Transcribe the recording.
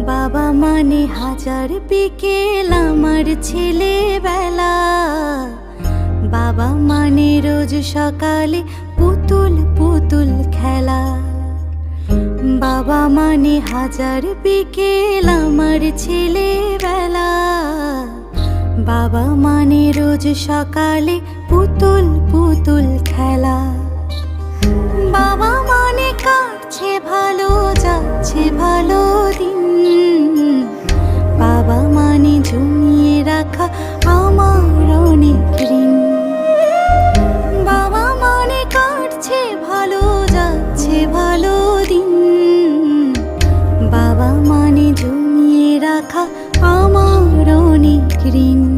বাবা মানে হাজার বিকেল আমার ছেলেবেলা। বাবা মানে রোজ সকালে পুতুল পুতুল খেলা। বাবা মানে হাজার বিকেল আমার ছেলেবেলা। বাবা মানে রোজ সকালে পুতুল পুতুল খেলা। বাবা মানে কাটছে ভালো, যাচ্ছে ভালো দিন। বাবা মানে জমিয়ে রাখা আমার অনেক ঋণ। বাবা মানে কাটছে ভালো, যাচ্ছে ভালো দিন। বাবা মানে জমিয়ে রাখা আমার অনেক ঋণ।